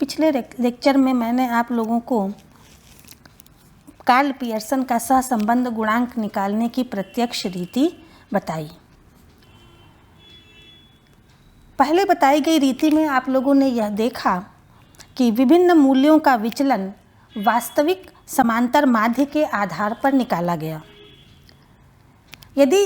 पिछले लेक्चर में मैंने आप लोगों को कार्ल पियर्सन का सहसंबंध गुणांक निकालने की प्रत्यक्ष रीति बताई। पहले बताई गई रीति में आप लोगों ने यह देखा कि विभिन्न मूल्यों का विचलन वास्तविक समांतर माध्य के आधार पर निकाला गया। यदि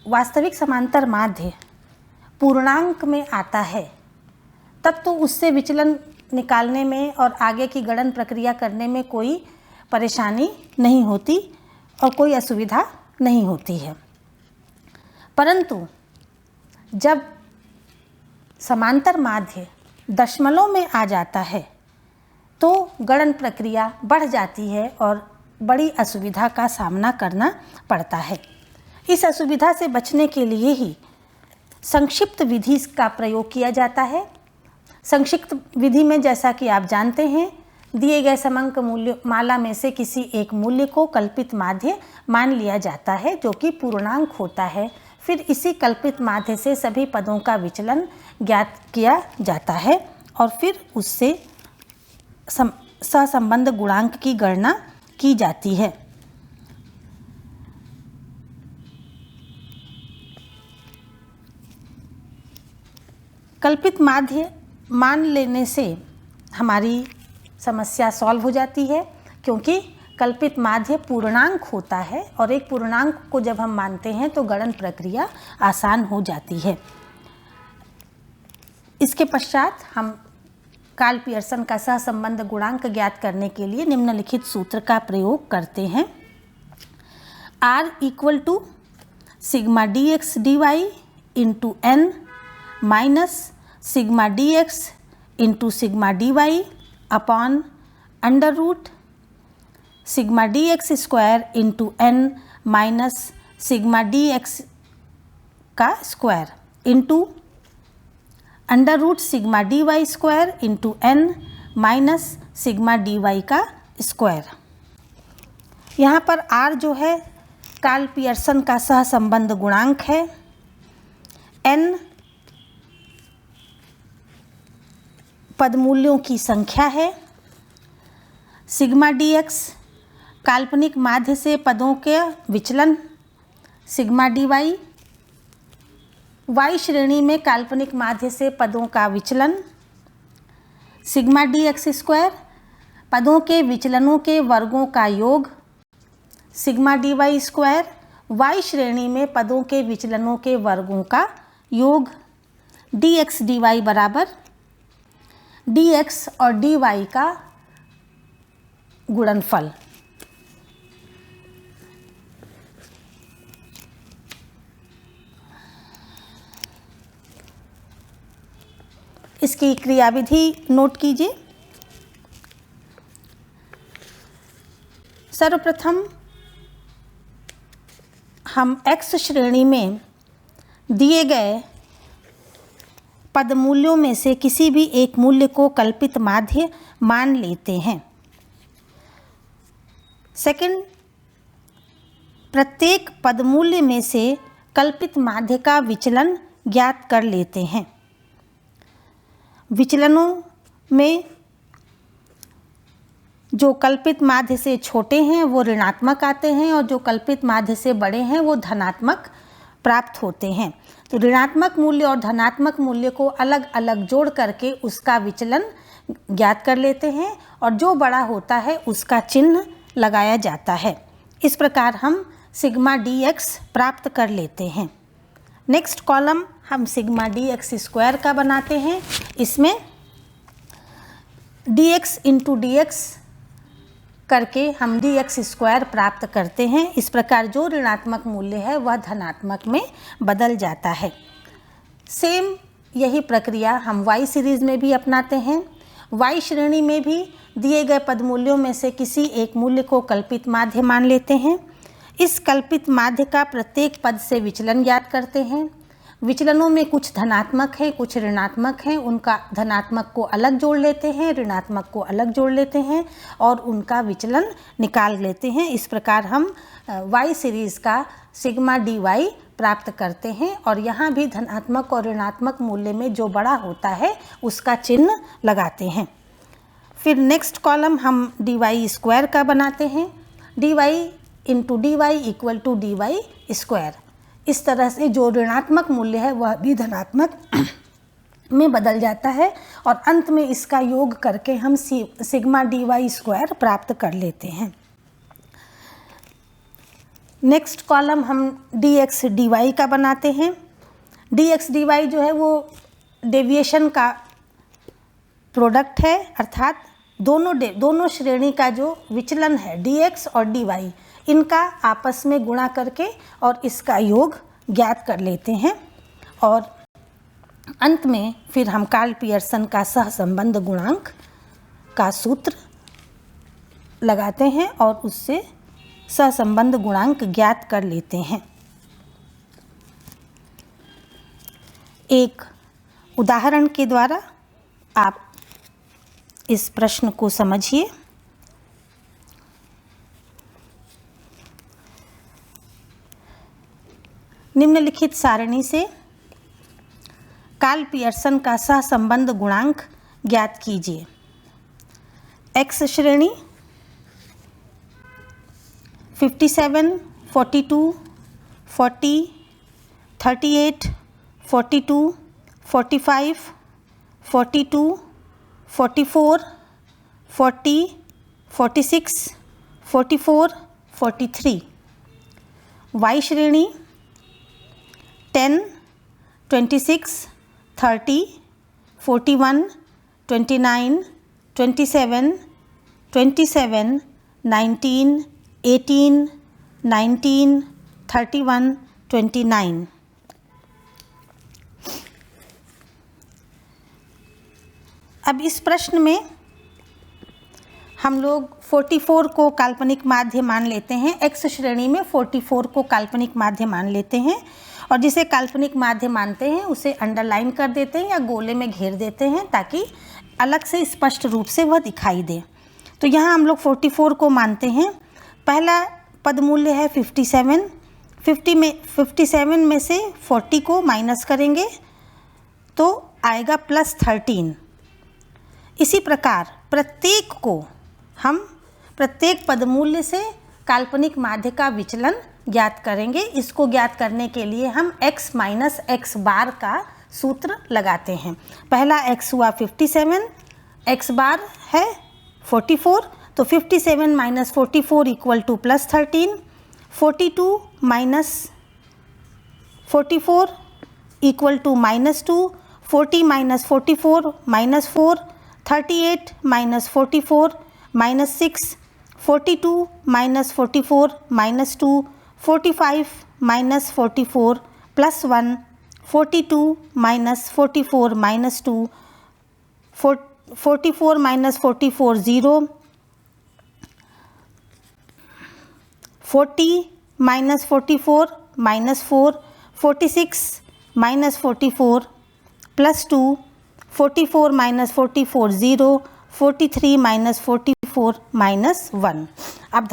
वास्तविक समांतर माध्य पूर्णांक में आता है तब तो उससे विचलन निकालने में और आगे की गणन प्रक्रिया करने में कोई परेशानी नहीं होती और कोई असुविधा नहीं होती है। परंतु जब समांतर माध्य दशमलव में आ जाता है तो गणन प्रक्रिया बढ़ जाती है और बड़ी असुविधा का सामना करना पड़ता है। इस असुविधा से बचने के लिए ही संक्षिप्त विधि का प्रयोग किया जाता है। संक्षिप्त विधि में जैसा कि आप जानते हैं, दिए गए समांक मूल्य माला में से किसी एक मूल्य को कल्पित माध्य मान लिया जाता है जो कि पूर्णांक होता है। फिर इसी कल्पित माध्य से सभी पदों का विचलन ज्ञात किया जाता है और फिर उससे सहसंबंध गुणांक की गणना की जाती है। कल्पित माध्य मान लेने से हमारी समस्या सॉल्व हो जाती है, क्योंकि कल्पित माध्य पूर्णांक होता है और एक पूर्णांक को जब हम मानते हैं तो गणन प्रक्रिया आसान हो जाती है। इसके पश्चात हम कार्ल पियर्सन का सहसंबंध गुणांक ज्ञात करने के लिए निम्नलिखित सूत्र का प्रयोग करते हैं। R = sigma dx dy into n minus sigma dx into sigma dy upon under root sigma dx square into n minus sigma dx का square into under root sigma dy square into n minus sigma dy का square. यहाँ पर R जो है Karl Pearson का सहसंबंध गुणांक है, n पदमूल्यों की संख्या है, सिग्मा dx काल्पनिक माध्य से पदों के विचलन, सिग्मा dy y श्रेणी में काल्पनिक माध्य से पदों का विचलन, सिग्मा dx स्क्वायर पदों के विचलनों के वर्गों का योग, सिग्मा dy स्क्वायर y श्रेणी में पदों के विचलनों के वर्गों का योग, dx dy बराबर dx और dy का गुणनफल। इसकी क्रियाविधि नोट कीजिए। सर्वप्रथम हम x श्रेणी में दिए गए पदमूल्यों में से किसी भी एक मूल्य को कल्पित माध्य मान लेते हैं। सेकंड, प्रत्येक पदमूल्य में से कल्पित माध्य का विचलन ज्ञात कर लेते हैं। विचलनों में जो कल्पित माध्य से छोटे हैं वो ऋणात्मक आते हैं और जो कल्पित माध्य से बड़े हैं वो धनात्मक प्राप्त होते हैं। तो ऋणात्मक मूल्य और धनात्मक मूल्य को अलग अलग जोड़ करके उसका विचलन ज्ञात कर लेते हैं और जो बड़ा होता है उसका चिन्ह लगाया जाता है। इस प्रकार हम सिग्मा dx प्राप्त कर लेते हैं। नेक्स्ट कॉलम हम सिग्मा dx स्क्वायर का बनाते हैं। इसमें dx इंटू dx करके हम dx स्क्वायर प्राप्त करते हैं। इस प्रकार जो ऋणात्मक मूल्य है वह धनात्मक में बदल जाता है। सेम यही प्रक्रिया हम y सीरीज़ में भी अपनाते हैं। y श्रेणी में भी दिए गए पदमूल्यों में से किसी एक मूल्य को कल्पित माध्य मान लेते हैं। इस कल्पित माध्य का प्रत्येक पद से विचलन ज्ञात करते हैं। विचलनों में कुछ धनात्मक हैं, कुछ ऋणात्मक हैं। उनका धनात्मक को अलग जोड़ लेते हैं, ऋणात्मक को अलग जोड़ लेते हैं और उनका विचलन निकाल लेते हैं। इस प्रकार हम y सीरीज़ का सिग्मा dy प्राप्त करते हैं और यहाँ भी धनात्मक और ऋणात्मक मूल्य में जो बड़ा होता है उसका चिन्ह लगाते हैं। फिर नेक्स्ट कॉलम हम dy स्क्वायर का बनाते हैं, dy into dy equal to dy square. इस तरह से जो ऋणात्मक मूल्य है वह भी धनात्मक में बदल जाता है और अंत में इसका योग करके हम सिग्मा dy स्क्वायर प्राप्त कर लेते हैं। नेक्स्ट कॉलम हम dx dy का बनाते हैं। dx dy जो है वो डेविएशन का प्रोडक्ट है, अर्थात दोनों श्रेणी का जो विचलन है dx और dy, इनका आपस में गुणा करके और इसका योग ज्ञात कर लेते हैं और अंत में फिर हम कार्ल पियर्सन का सहसंबंध गुणांक का सूत्र लगाते हैं और उससे सहसंबंध गुणांक ज्ञात कर लेते हैं। एक उदाहरण के द्वारा आप इस प्रश्न को समझिए। निम्नलिखित सारणी से कार्ल पियर्सन का सहसंबंध गुणांक ज्ञात कीजिए। x श्रेणी 57, 42, 40, 38, 42, 45, 42, 44, 40, 46, 44, 43। y श्रेणी 10, 26, 30, 41, 29, 27, 27, 19, 18, 19, 31, 29। अब इस प्रश्न में हम लोग 44 को काल्पनिक माध्य मान लेते हैं। x श्रेणी में 44 को काल्पनिक माध्य मान लेते हैं और जिसे काल्पनिक माध्य मानते हैं उसे अंडरलाइन कर देते हैं या गोले में घेर देते हैं ताकि अलग से स्पष्ट रूप से वह दिखाई दे। तो यहाँ हम लोग 44 को मानते हैं। पहला पद मूल्य है 57। 57 में से 40 को माइनस करेंगे तो आएगा +13। इसी प्रकार प्रत्येक पद मूल्य से काल्पनिक माध्य का विचलन ज्ञात करेंगे। इसको ज्ञात करने के लिए हम x माइनस x बार का सूत्र लगाते हैं। पहला x हुआ 57, x बार है 44, तो 57 minus 44 equal to +13, 42 minus 44 equal to -2, 40 minus 44 -4, 38 minus 44 -6, 42 minus 44 -2, 45 minus 44 +1, 42 minus 44 -2, 44 minus 44 0, 40 minus 44 -4, 46 minus 44 +2, 44 minus 44 0, 43 minus 44 -1। अब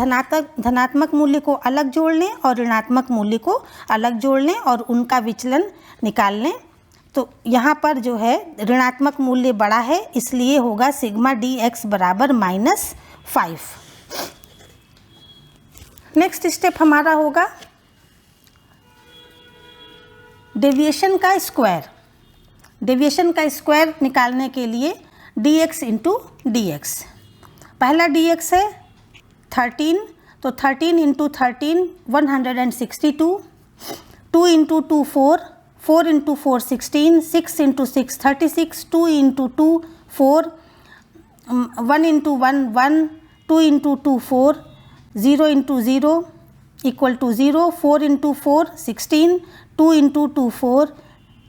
धनात्मक मूल्य को अलग जोड़ लें और ऋणात्मक मूल्य को अलग जोड़ लें और उनका विचलन निकाल लें। तो यहाँ पर जो है ऋणात्मक मूल्य बड़ा है, इसलिए होगा सिग्मा dx बराबर -5। नेक्स्ट स्टेप हमारा होगा डेविएशन का स्क्वायर। डेविएशन का स्क्वायर निकालने के लिए dx इंटू dx। पहला dx है 13, तो 13 into 13 162, 2 into 2 4, 4 into 4 16, 6 into 6 36, 2 into 2 4, 1 into 1 1, 2 into 2 4, 0 into 0 equal to 0, 4 into 4 16, 2 into 2 4,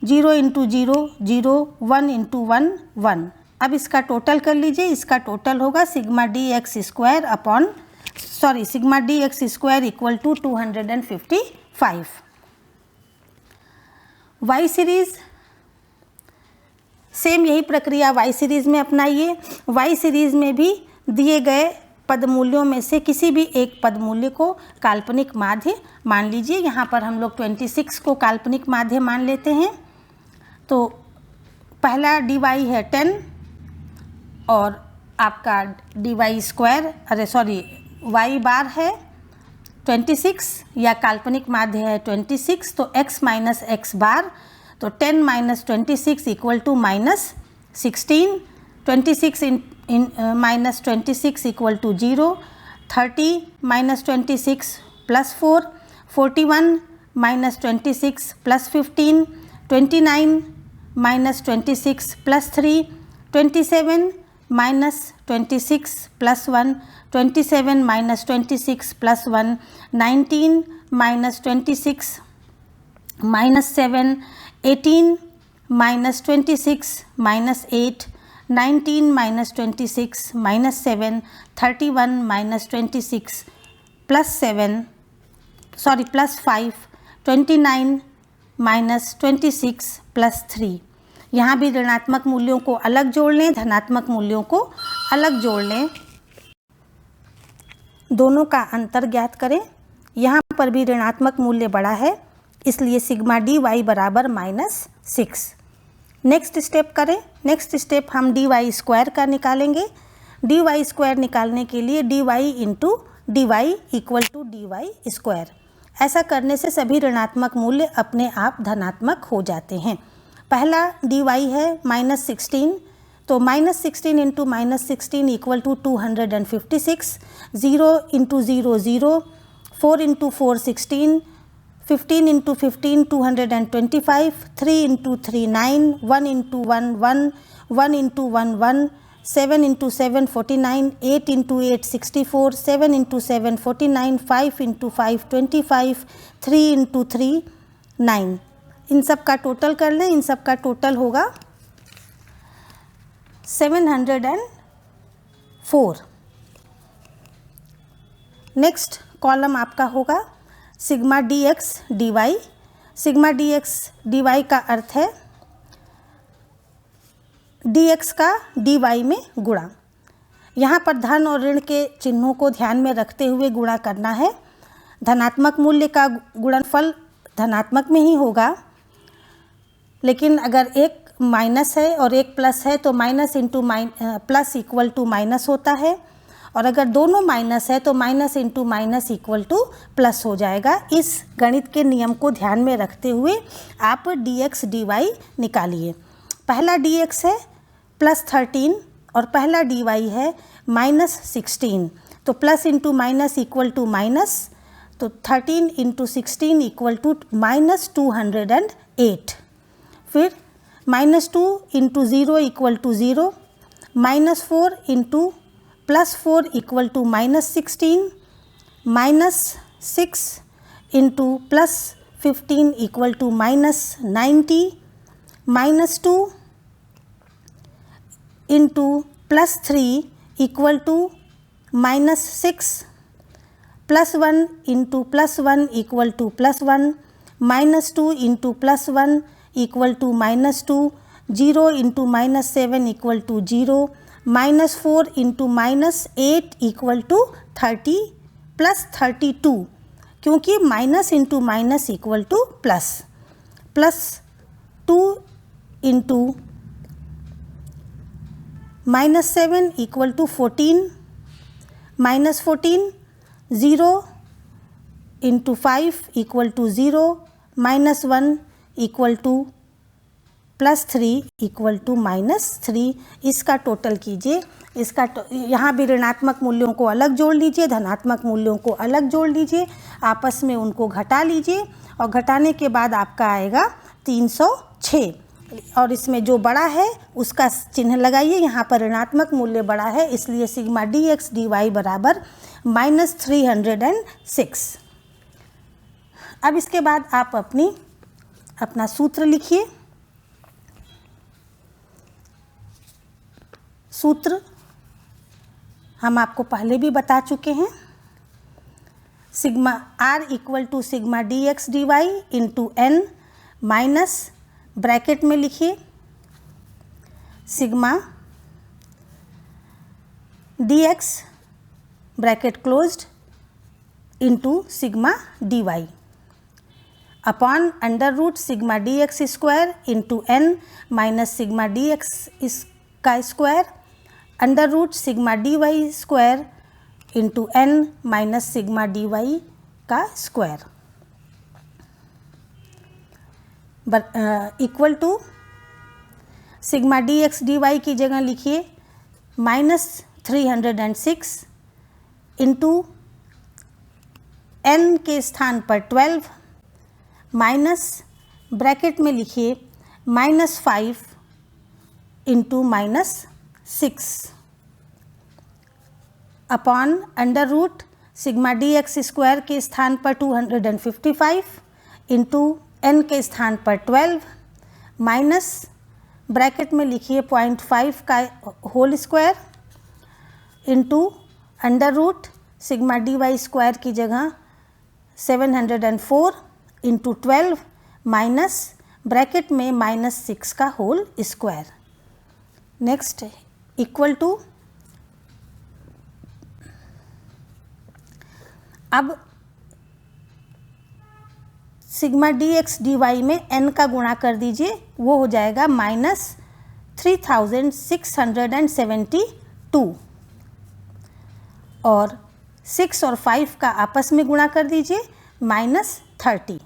0 into 0 0, 1 into 1 1। अब इसका टोटल कर लीजिए। इसका टोटल होगा sigma dx square equal to 255। Y series same यही प्रक्रिया वाई सीरीज़ में अपनाइए। वाई सीरीज़ में भी दिए गए पद मूल्यों में से किसी भी एक पद मूल्य को काल्पनिक माध्य मान लीजिए। यहाँ पर हम लोग 26 को काल्पनिक माध्य मान लेते हैं। तो पहला dy है 10 और आपका डी वाई स्क्वायर, अरे सॉरी, वाई बार है 26 या काल्पनिक माध्य है 26, तो x माइनस एक्स बार, तो 10 माइनस 26 इक्वल टू माइनस 16, 26 इन minus 26 equal to 0, 30 minus 26 plus 4, 41 minus 26 plus 15, 29 minus 26 plus 3, 27 minus 26 plus 1, 27 minus 26 plus 1, 19 minus 26 minus 7, 18 minus 26 minus 8, 19 minus 26 minus 7, 31 minus 26 plus 7, sorry plus 5, 29 minus 26 plus 3। यहाँ भी ऋणात्मक मूल्यों को अलग जोड़ लें, धनात्मक मूल्यों को अलग जोड़ लें, दोनों का अंतर ज्ञात करें। यहाँ पर भी ऋणात्मक मूल्य बड़ा है, इसलिए सिग्मा डी वाई बराबर -6। नेक्स्ट स्टेप करें। नेक्स्ट स्टेप हम डी वाई स्क्वायर का निकालेंगे। डी वाई स्क्वायर निकालने के लिए d y into d y equal to d y square. ऐसा करने से सभी ऋणात्मक मूल्य अपने आप धनात्मक हो जाते हैं। पहला डी वाई है -16, तो -16 into -16 equal to 256, 0 into 0 0, 4 into 4 16, 15 into 15 225, 3 into 3 9, 1 into 1 1, 1 into 1 1, 7 into 7 49, 8 into 8 64, 7 into 7 49, 5 into 5 25, 3 into 3 9। इन सब का टोटल कर लें। इन सब का टोटल होगा 704। नेक्स्ट कॉलम आपका होगा sigma d x d y. Sigma d x d y का अर्थ है डी एक्स का डी वाई में गुणा। यहाँ पर धन और ऋण के चिन्हों को ध्यान में रखते हुए गुणा करना है। धनात्मक मूल्य का गुणनफल धनात्मक में ही होगा, लेकिन अगर एक माइनस है और एक प्लस है तो minus into plus equal to minus होता है, और अगर दोनों माइनस है तो minus into minus equal to plus हो जाएगा। इस गणित के नियम को ध्यान में रखते हुए आप डी एक्स डी वाई निकालिए। पहला डी एक्स है +13 और पहला डी वाई है -16, तो plus into minus equal to minus, तो 13 इंटू 16 इक्वल टू -208। फिर -2 into 0 equal to 0, -4 into +4 equal to -16, -6 into +15 equal to -90, -2 into +3 equal to -6, +1 into +1 equal to +1, -2 into +1 equal to -2, 0 into -7 equal to 0, -4 into -8 equal to 30 +32, क्योंकि minus into minus equal to plus, +2 into -7 equal to 14, -14, 0 into 5 equal to 0, -1 equal to +3 equal to -3। इसका total कीजिए। इसका यहाँ भी ऋणात्मक मूल्यों को अलग जोड़ लीजिए, धनात्मक मूल्यों को अलग जोड़ लीजिए, आपस में उनको घटा लीजिए, और घटाने के बाद आपका आएगा 306। और इसमें जो बड़ा है उसका चिन्ह लगाइए। यहाँ पर ऋणात्मक मूल्य बड़ा है, इसलिए sigma d x d y बराबर -306। अब इसके बाद आप अपना सूत्र लिखिए। सूत्र हम आपको पहले भी बता चुके हैं। Sigma r equal to sigma d x d y into n minus bracket में लिखिए sigma d x bracket closed into sigma d y upon √ sigma d x square into n minus sigma d x का square under root sigma d y square into n minus sigma d y का square equal to sigma d x d y की जगह लिखिए -306 into N के स्थान पर 12 minus bracket में लिखिए -5 into -6 upon under root sigma d x square के स्थान पर 255 इंटू एन के स्थान पर 12 माइनस ब्रैकेट में लिखिए 0.5 का whole square into under root sigma d y square की जगह 704 इंटू 12 माइनस ब्रैकेट में -6 का whole square. Next equal to, अब sigma d x d y में n का गुणा कर दीजिए, वो हो जाएगा -3672 और 6 और 5 का आपस में गुणा कर दीजिए -30।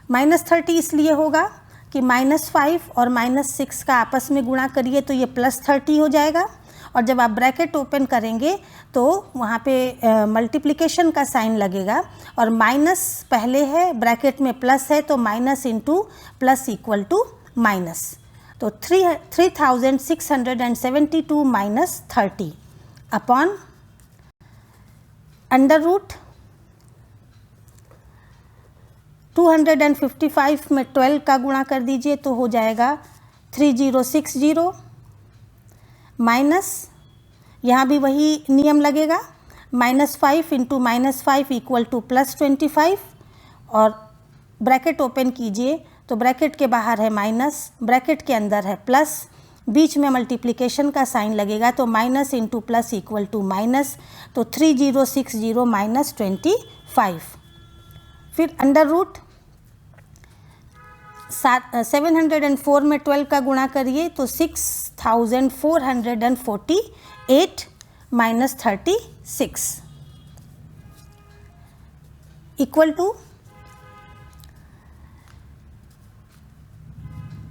-30 इसलिए होगा कि -5 और -6 का आपस में गुणा करिए तो ये +30 हो जाएगा, और जब आप ब्रैकेट ओपन करेंगे तो वहाँ पे मल्टीप्लिकेशन का साइन लगेगा और माइनस पहले है, ब्रैकेट में प्लस है तो minus into plus equal to minus, तो 3672 माइनस 30 अपॉन अंडर रूट 255 में 12 का गुणा कर दीजिए तो हो जाएगा 3060 माइनस, यहाँ भी वही नियम लगेगा, -5 इंटू -5 इक्वल टू +25 और ब्रैकेट ओपन कीजिए तो ब्रैकेट के बाहर है माइनस, ब्रैकेट के अंदर है प्लस, बीच में मल्टीप्लिकेशन का साइन लगेगा तो minus into plus equal to minus, तो 3060 माइनस 25। फिर अंडर रूट 704 में 12 का गुणा करिए तो 6448 माइनस 36 इक्वल टू,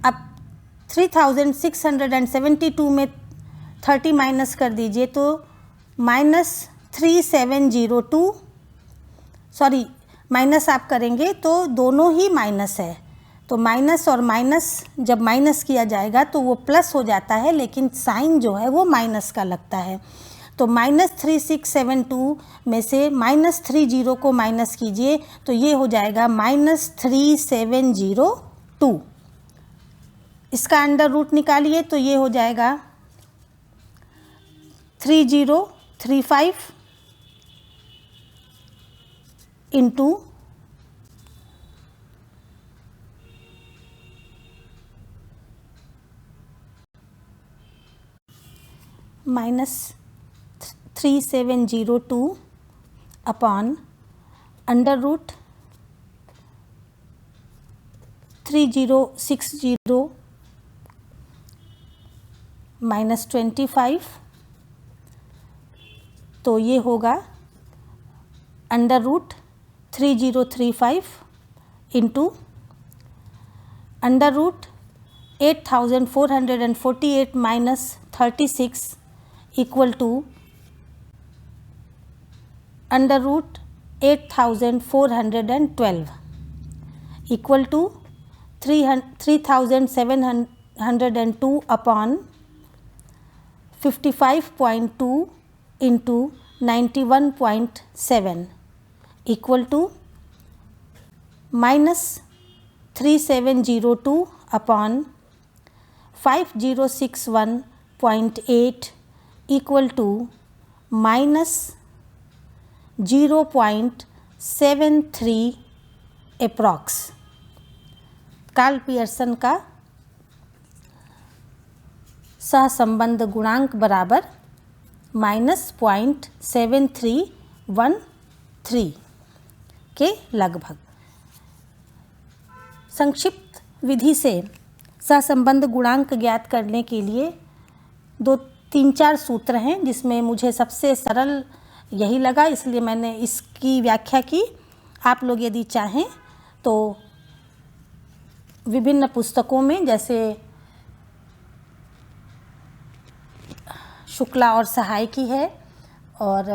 अब 3672 में 30 माइनस कर दीजिए तो -3702, सॉरी माइनस आप करेंगे तो दोनों ही माइनस है, तो माइनस और माइनस जब माइनस किया जाएगा तो वो प्लस हो जाता है, लेकिन साइन जो है वो माइनस का लगता है, तो -3672 में से -30 को माइनस कीजिए तो ये हो जाएगा -3702। इसका अंडर रूट निकालिए तो ये हो जाएगा 3035 into -3702 upon under root 3060 minus 25, तो ये होगा under root 3035 into under root 8448 minus 36 equal to under root 8412 equal to 3702 upon 55.2 into 91.7 equal to -3702 upon 5061.8 equal to -0.73 approx. Karl Pearson का सहसंबंध गुणांक बराबर -0.7313 के लगभग। संक्षिप्त विधि से सहसंबंध गुणांक ज्ञात करने के लिए 3-4 सूत्र हैं जिसमें मुझे सबसे सरल यही लगा, इसलिए मैंने इसकी व्याख्या की। आप लोग यदि चाहें तो विभिन्न पुस्तकों में, जैसे शुक्ला और सहाय की है और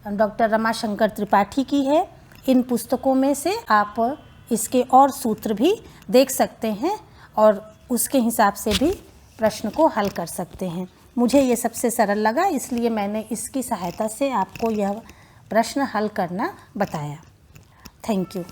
डॉक्टर रमाशंकर त्रिपाठी की है, इन पुस्तकों में से आप इसके और सूत्र भी देख सकते हैं और उसके हिसाब से भी प्रश्न को हल कर सकते हैं। मुझे ये सबसे सरल लगा, इसलिए मैंने इसकी सहायता से आपको यह प्रश्न हल करना बताया। Thank you.